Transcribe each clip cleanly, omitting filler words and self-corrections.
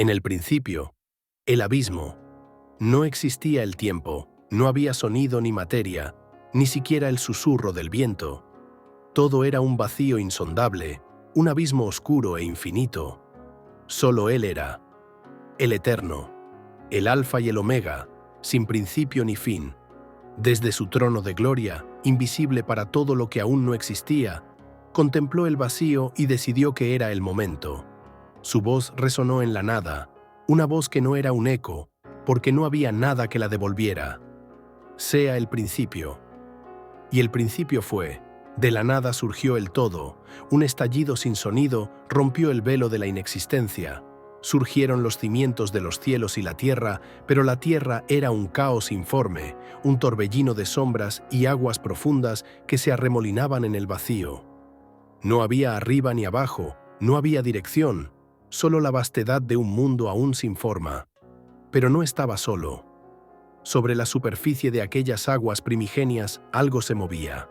En el principio, el abismo. No existía el tiempo, no había sonido ni materia, ni siquiera el susurro del viento. Todo era un vacío insondable, un abismo oscuro e infinito. Solo Él era, el Eterno, el Alfa y el Omega, sin principio ni fin. Desde su trono de gloria, invisible para todo lo que aún no existía, contempló el vacío y decidió que era el momento. Su voz resonó en la nada, una voz que no era un eco, porque no había nada que la devolviera. Sea el principio. Y el principio fue, de la nada surgió el todo, un estallido sin sonido rompió el velo de la inexistencia. Surgieron los cimientos de los cielos y la tierra, pero la tierra era un caos informe, un torbellino de sombras y aguas profundas que se arremolinaban en el vacío. No había arriba ni abajo, no había dirección, solo la vastedad de un mundo aún sin forma. Pero no estaba solo. Sobre la superficie de aquellas aguas primigenias algo se movía.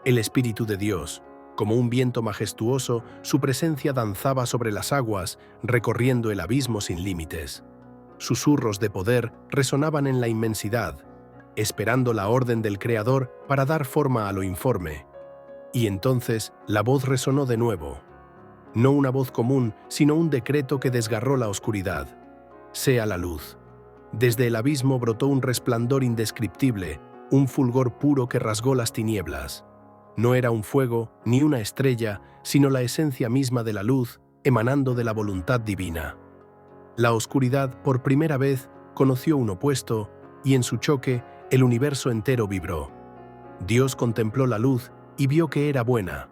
El Espíritu de Dios, como un viento majestuoso, su presencia danzaba sobre las aguas, recorriendo el abismo sin límites. Susurros de poder resonaban en la inmensidad, esperando la orden del Creador para dar forma a lo informe. Y entonces la voz resonó de nuevo. No una voz común, sino un decreto que desgarró la oscuridad. Sea la luz. Desde el abismo brotó un resplandor indescriptible, un fulgor puro que rasgó las tinieblas. No era un fuego ni una estrella, sino la esencia misma de la luz, emanando de la voluntad divina. La oscuridad, por primera vez, conoció un opuesto, y en su choque, el universo entero vibró. Dios contempló la luz y vio que era buena,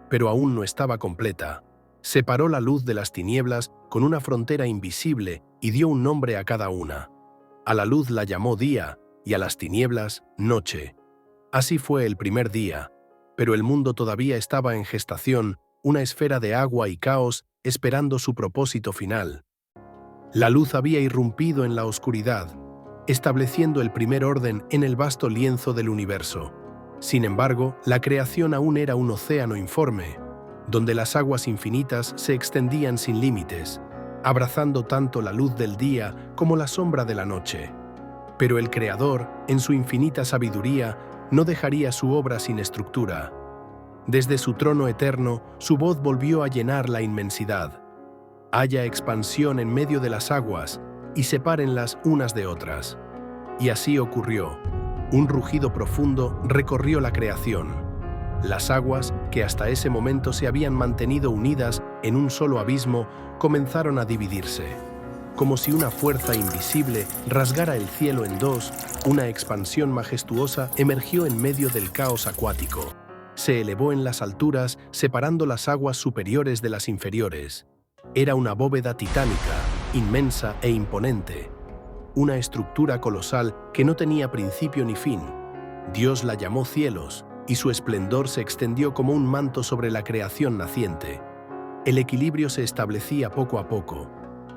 pero aún no estaba completa. Separó la luz de las tinieblas con una frontera invisible y dio un nombre a cada una. A la luz la llamó día y a las tinieblas noche. Así fue el primer día, pero el mundo todavía estaba en gestación, una esfera de agua y caos esperando su propósito final. La luz había irrumpido en la oscuridad, estableciendo el primer orden en el vasto lienzo del universo. Sin embargo, la creación aún era un océano informe, donde las aguas infinitas se extendían sin límites, abrazando tanto la luz del día como la sombra de la noche. Pero el Creador, en su infinita sabiduría, no dejaría su obra sin estructura. Desde su trono eterno, su voz volvió a llenar la inmensidad. Haya expansión en medio de las aguas y sepárenlas unas de otras. Y así ocurrió. Un rugido profundo recorrió la creación. Las aguas, que hasta ese momento se habían mantenido unidas en un solo abismo, comenzaron a dividirse. Como si una fuerza invisible rasgara el cielo en dos, una expansión majestuosa emergió en medio del caos acuático. Se elevó en las alturas, separando las aguas superiores de las inferiores. Era una bóveda titánica, inmensa e imponente. Una estructura colosal que no tenía principio ni fin. Dios la llamó cielos, y su esplendor se extendió como un manto sobre la creación naciente. El equilibrio se establecía poco a poco.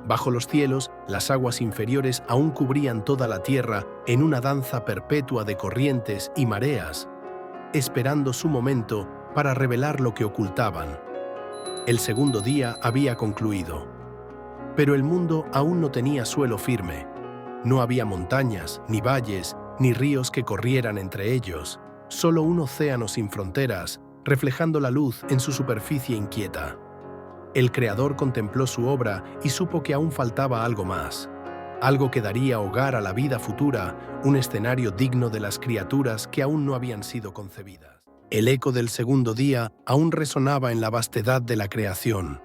Bajo los cielos, las aguas inferiores aún cubrían toda la tierra en una danza perpetua de corrientes y mareas, esperando su momento para revelar lo que ocultaban. El segundo día había concluido. Pero el mundo aún no tenía suelo firme. No había montañas, ni valles, ni ríos que corrieran entre ellos. Solo un océano sin fronteras, reflejando la luz en su superficie inquieta. El Creador contempló su obra y supo que aún faltaba algo más. Algo que daría hogar a la vida futura, un escenario digno de las criaturas que aún no habían sido concebidas. El eco del segundo día aún resonaba en la vastedad de la creación.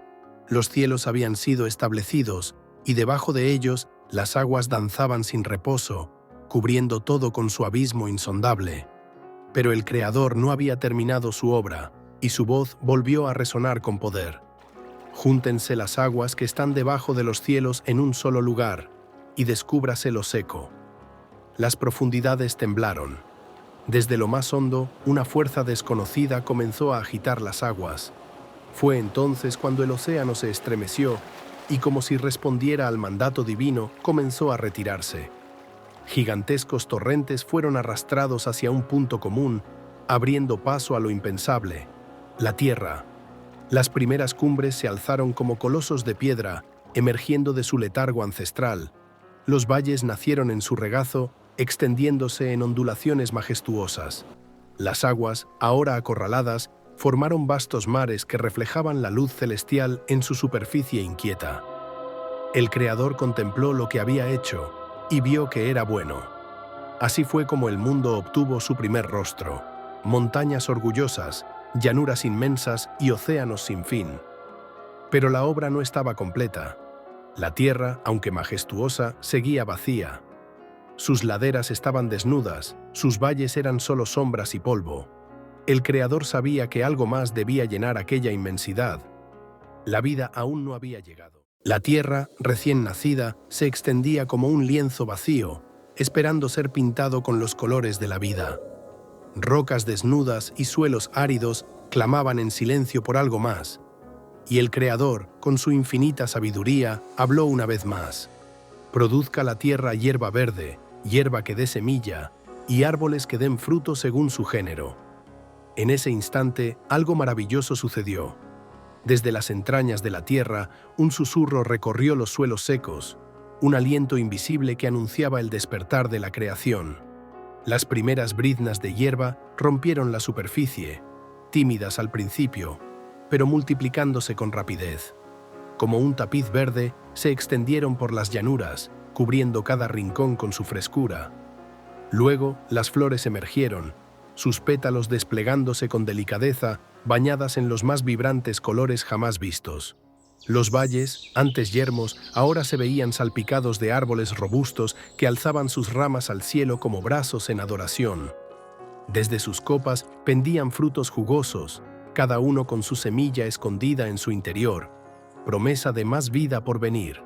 Los cielos habían sido establecidos y debajo de ellos las aguas danzaban sin reposo, cubriendo todo con su abismo insondable. Pero el Creador no había terminado su obra, y su voz volvió a resonar con poder. Júntense las aguas que están debajo de los cielos en un solo lugar, y descúbrase lo seco. Las profundidades temblaron. Desde lo más hondo, una fuerza desconocida comenzó a agitar las aguas. Fue entonces cuando el océano se estremeció, y como si respondiera al mandato divino, comenzó a retirarse. Gigantescos torrentes fueron arrastrados hacia un punto común, abriendo paso a lo impensable, la tierra. Las primeras cumbres se alzaron como colosos de piedra, emergiendo de su letargo ancestral. Los valles nacieron en su regazo, extendiéndose en ondulaciones majestuosas. Las aguas, ahora acorraladas, formaron vastos mares que reflejaban la luz celestial en su superficie inquieta. El Creador contempló lo que había hecho y vio que era bueno. Así fue como el mundo obtuvo su primer rostro: montañas orgullosas, llanuras inmensas y océanos sin fin. Pero la obra no estaba completa. La tierra, aunque majestuosa, seguía vacía. Sus laderas estaban desnudas, sus valles eran solo sombras y polvo. El Creador sabía que algo más debía llenar aquella inmensidad. La vida aún no había llegado. La tierra, recién nacida, se extendía como un lienzo vacío, esperando ser pintado con los colores de la vida. Rocas desnudas y suelos áridos clamaban en silencio por algo más. Y el Creador, con su infinita sabiduría, habló una vez más: produzca la tierra hierba verde, hierba que dé semilla, y árboles que den fruto según su género. En ese instante, algo maravilloso sucedió. Desde las entrañas de la tierra, un susurro recorrió los suelos secos, un aliento invisible que anunciaba el despertar de la creación. Las primeras briznas de hierba rompieron la superficie, tímidas al principio, pero multiplicándose con rapidez. Como un tapiz verde, se extendieron por las llanuras, cubriendo cada rincón con su frescura. Luego, las flores emergieron, sus pétalos desplegándose con delicadeza, bañadas en los más vibrantes colores jamás vistos. Los valles, antes yermos, ahora se veían salpicados de árboles robustos que alzaban sus ramas al cielo como brazos en adoración. Desde sus copas pendían frutos jugosos, cada uno con su semilla escondida en su interior, promesa de más vida por venir.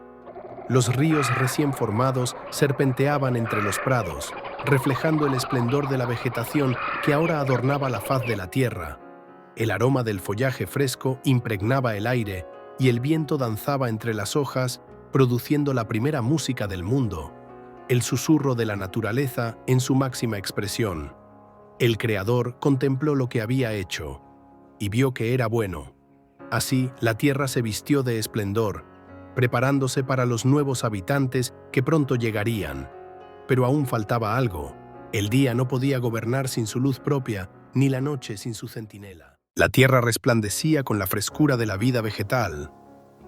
Los ríos recién formados serpenteaban entre los prados, reflejando el esplendor de la vegetación que ahora adornaba la faz de la tierra. El aroma del follaje fresco impregnaba el aire y el viento danzaba entre las hojas, produciendo la primera música del mundo, el susurro de la naturaleza en su máxima expresión. El Creador contempló lo que había hecho y vio que era bueno. Así, la tierra se vistió de esplendor, preparándose para los nuevos habitantes que pronto llegarían. Pero aún faltaba algo. El día no podía gobernar sin su luz propia, ni la noche sin su centinela. La tierra resplandecía con la frescura de la vida vegetal.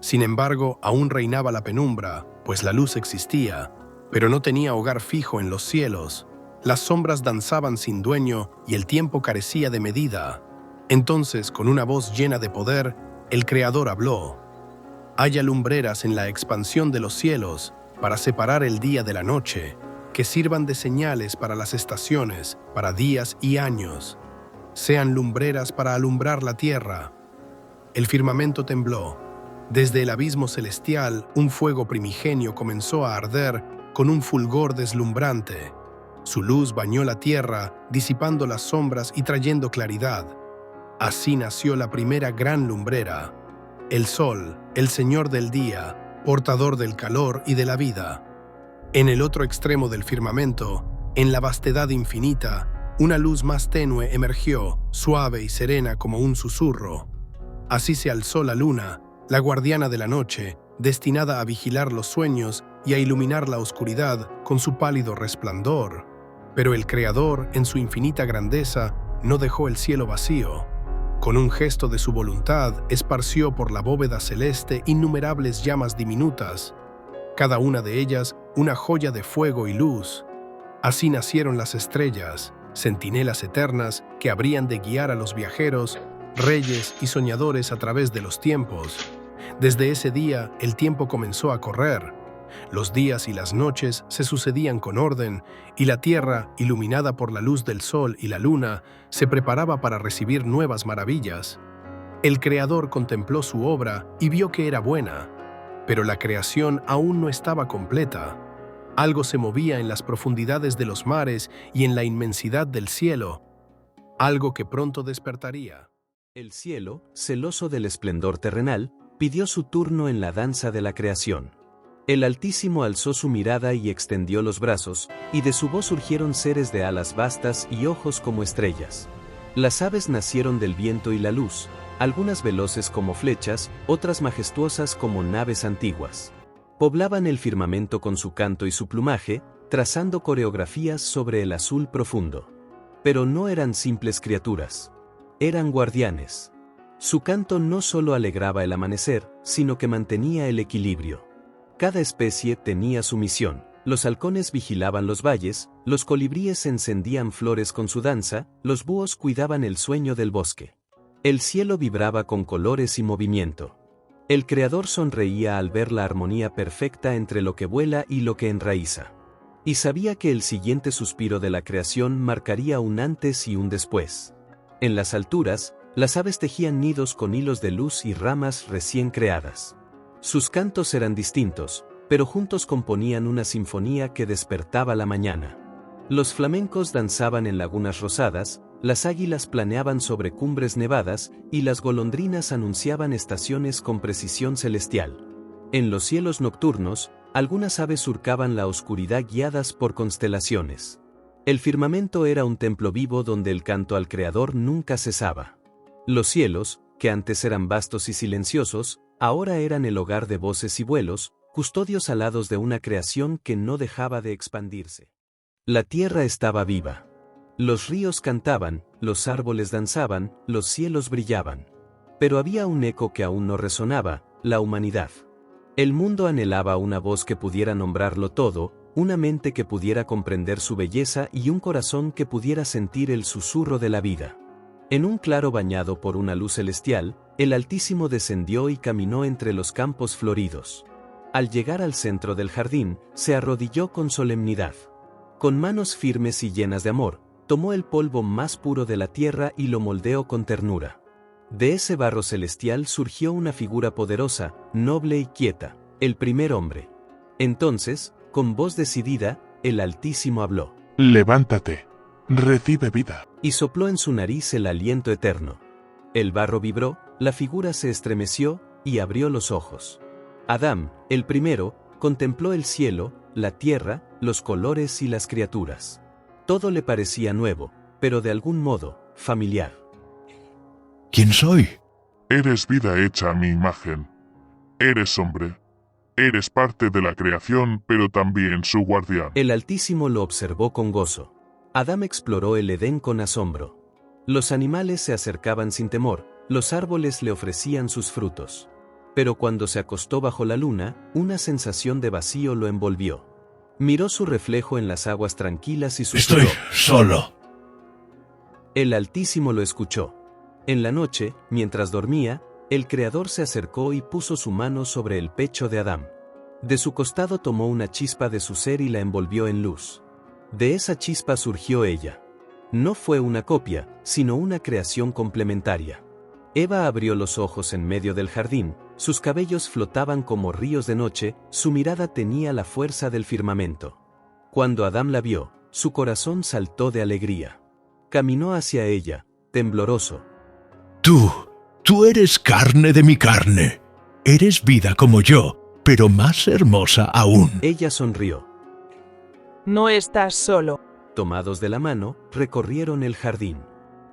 Sin embargo, aún reinaba la penumbra, pues la luz existía, pero no tenía hogar fijo en los cielos. Las sombras danzaban sin dueño y el tiempo carecía de medida. Entonces, con una voz llena de poder, el Creador habló: haya lumbreras en la expansión de los cielos para separar el día de la noche, que sirvan de señales para las estaciones, para días y años. Sean lumbreras para alumbrar la tierra. El firmamento tembló. Desde el abismo celestial, un fuego primigenio comenzó a arder con un fulgor deslumbrante. Su luz bañó la tierra, disipando las sombras y trayendo claridad. Así nació la primera gran lumbrera, el sol, el señor del día, portador del calor y de la vida. En el otro extremo del firmamento, en la vastedad infinita, una luz más tenue emergió, suave y serena como un susurro. Así se alzó la luna, la guardiana de la noche, destinada a vigilar los sueños y a iluminar la oscuridad con su pálido resplandor. Pero el Creador, en su infinita grandeza, no dejó el cielo vacío. Con un gesto de su voluntad, esparció por la bóveda celeste innumerables llamas diminutas, cada una de ellas una joya de fuego y luz. Así nacieron las estrellas, centinelas eternas que habrían de guiar a los viajeros, reyes y soñadores a través de los tiempos. Desde ese día, el tiempo comenzó a correr. Los días y las noches se sucedían con orden, y la tierra, iluminada por la luz del sol y la luna, se preparaba para recibir nuevas maravillas. El Creador contempló su obra y vio que era buena, pero la creación aún no estaba completa. Algo se movía en las profundidades de los mares y en la inmensidad del cielo, algo que pronto despertaría. El cielo, celoso del esplendor terrenal, pidió su turno en la danza de la creación. El Altísimo alzó su mirada y extendió los brazos, y de su voz surgieron seres de alas vastas y ojos como estrellas. Las aves nacieron del viento y la luz, algunas veloces como flechas, otras majestuosas como naves antiguas. Poblaban el firmamento con su canto y su plumaje, trazando coreografías sobre el azul profundo. Pero no eran simples criaturas. Eran guardianes. Su canto no solo alegraba el amanecer, sino que mantenía el equilibrio. Cada especie tenía su misión. Los halcones vigilaban los valles, los colibríes encendían flores con su danza, los búhos cuidaban el sueño del bosque. El cielo vibraba con colores y movimiento. El Creador sonreía al ver la armonía perfecta entre lo que vuela y lo que enraiza. Y sabía que el siguiente suspiro de la creación marcaría un antes y un después. En las alturas, las aves tejían nidos con hilos de luz y ramas recién creadas. Sus cantos eran distintos, pero juntos componían una sinfonía que despertaba la mañana. Los flamencos danzaban en lagunas rosadas, las águilas planeaban sobre cumbres nevadas y las golondrinas anunciaban estaciones con precisión celestial. En los cielos nocturnos, algunas aves surcaban la oscuridad guiadas por constelaciones. El firmamento era un templo vivo donde el canto al Creador nunca cesaba. Los cielos, que antes eran vastos y silenciosos, ahora eran el hogar de voces y vuelos, custodios alados de una creación que no dejaba de expandirse. La tierra estaba viva. Los ríos cantaban, los árboles danzaban, los cielos brillaban. Pero había un eco que aún no resonaba, la humanidad. El mundo anhelaba una voz que pudiera nombrarlo todo, una mente que pudiera comprender su belleza y un corazón que pudiera sentir el susurro de la vida. En un claro bañado por una luz celestial, el Altísimo descendió y caminó entre los campos floridos. Al llegar al centro del jardín, se arrodilló con solemnidad. Con manos firmes y llenas de amor, tomó el polvo más puro de la tierra y lo moldeó con ternura. De ese barro celestial surgió una figura poderosa, noble y quieta, el primer hombre. Entonces, con voz decidida, el Altísimo habló. Levántate, recibe vida. Y sopló en su nariz el aliento eterno. El barro vibró, la figura se estremeció y abrió los ojos. Adán, el primero, contempló el cielo, la tierra, los colores y las criaturas. Todo le parecía nuevo, pero de algún modo, familiar. ¿Quién soy? Eres vida hecha a mi imagen. Eres hombre. Eres parte de la creación, pero también su guardián. El Altísimo lo observó con gozo. Adán exploró el Edén con asombro. Los animales se acercaban sin temor, los árboles le ofrecían sus frutos. Pero cuando se acostó bajo la luna, una sensación de vacío lo envolvió. Miró su reflejo en las aguas tranquilas y susurró. Estoy solo. El Altísimo lo escuchó. En la noche, mientras dormía, el Creador se acercó y puso su mano sobre el pecho de Adán. De su costado tomó una chispa de su ser y la envolvió en luz. De esa chispa surgió ella. No fue una copia, sino una creación complementaria. Eva abrió los ojos en medio del jardín, sus cabellos flotaban como ríos de noche, su mirada tenía la fuerza del firmamento. Cuando Adán la vio, su corazón saltó de alegría. Caminó hacia ella, tembloroso. Tú eres carne de mi carne. Eres vida como yo, pero más hermosa aún. Ella sonrió. No estás solo. Tomados de la mano, recorrieron el jardín.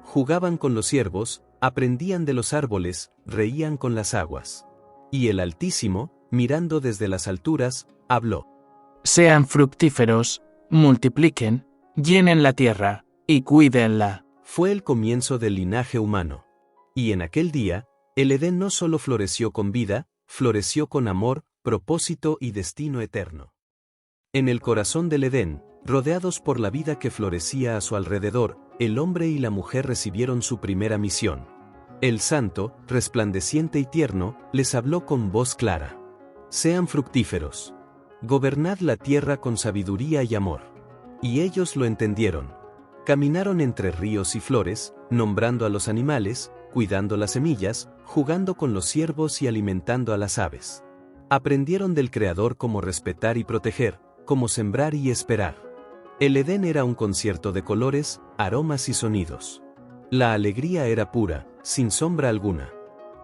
Jugaban con los ciervos, aprendían de los árboles, reían con las aguas. Y el Altísimo, mirando desde las alturas, habló. Sean fructíferos, multipliquen, llenen la tierra, y cuídenla. Fue el comienzo del linaje humano. Y en aquel día, el Edén no solo floreció con vida, floreció con amor, propósito y destino eterno. En el corazón del Edén, rodeados por la vida que florecía a su alrededor, el hombre y la mujer recibieron su primera misión. El Santo, resplandeciente y tierno, les habló con voz clara. Sean fructíferos. Gobernad la tierra con sabiduría y amor. Y ellos lo entendieron. Caminaron entre ríos y flores, nombrando a los animales, cuidando las semillas, jugando con los ciervos y alimentando a las aves. Aprendieron del Creador cómo respetar y proteger, cómo sembrar y esperar. El Edén era un concierto de colores, aromas y sonidos. La alegría era pura, sin sombra alguna.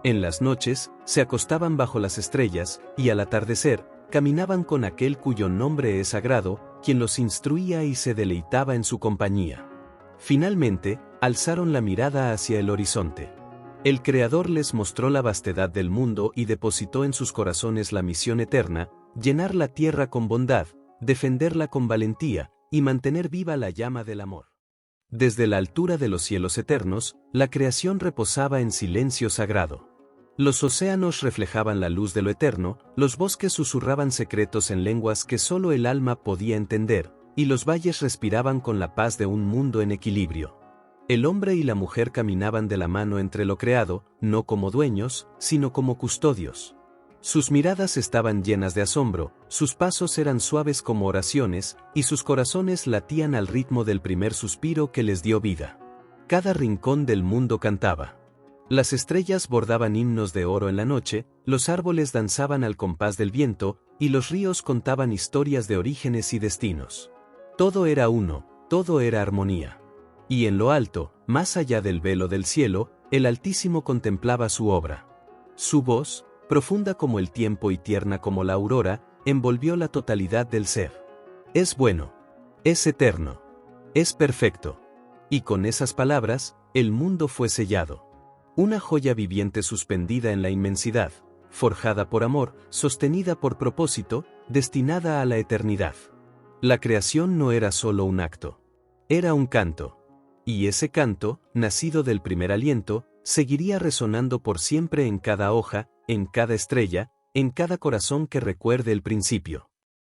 En las noches, se acostaban bajo las estrellas, y al atardecer, caminaban con aquel cuyo nombre es sagrado, quien los instruía y se deleitaba en su compañía. Finalmente, alzaron la mirada hacia el horizonte. El Creador les mostró la vastedad del mundo y depositó en sus corazones la misión eterna, llenar la tierra con bondad, defenderla con valentía, y mantener viva la llama del amor. Desde la altura de los cielos eternos, la creación reposaba en silencio sagrado. Los océanos reflejaban la luz de lo eterno, los bosques susurraban secretos en lenguas que solo el alma podía entender, y los valles respiraban con la paz de un mundo en equilibrio. El hombre y la mujer caminaban de la mano entre lo creado, no como dueños, sino como custodios. Sus miradas estaban llenas de asombro, sus pasos eran suaves como oraciones, y sus corazones latían al ritmo del primer suspiro que les dio vida. Cada rincón del mundo cantaba. Las estrellas bordaban himnos de oro en la noche, los árboles danzaban al compás del viento, y los ríos contaban historias de orígenes y destinos. Todo era uno, todo era armonía. Y en lo alto, más allá del velo del cielo, el Altísimo contemplaba su obra. Su voz, profunda como el tiempo y tierna como la aurora, envolvió la totalidad del ser. Es bueno. Es eterno. Es perfecto. Y con esas palabras, el mundo fue sellado. Una joya viviente suspendida en la inmensidad, forjada por amor, sostenida por propósito, destinada a la eternidad. La creación no era solo un acto. Era un canto. Y ese canto, nacido del primer aliento, seguiría resonando por siempre en cada hoja, en cada estrella, en cada corazón que recuerde el principio.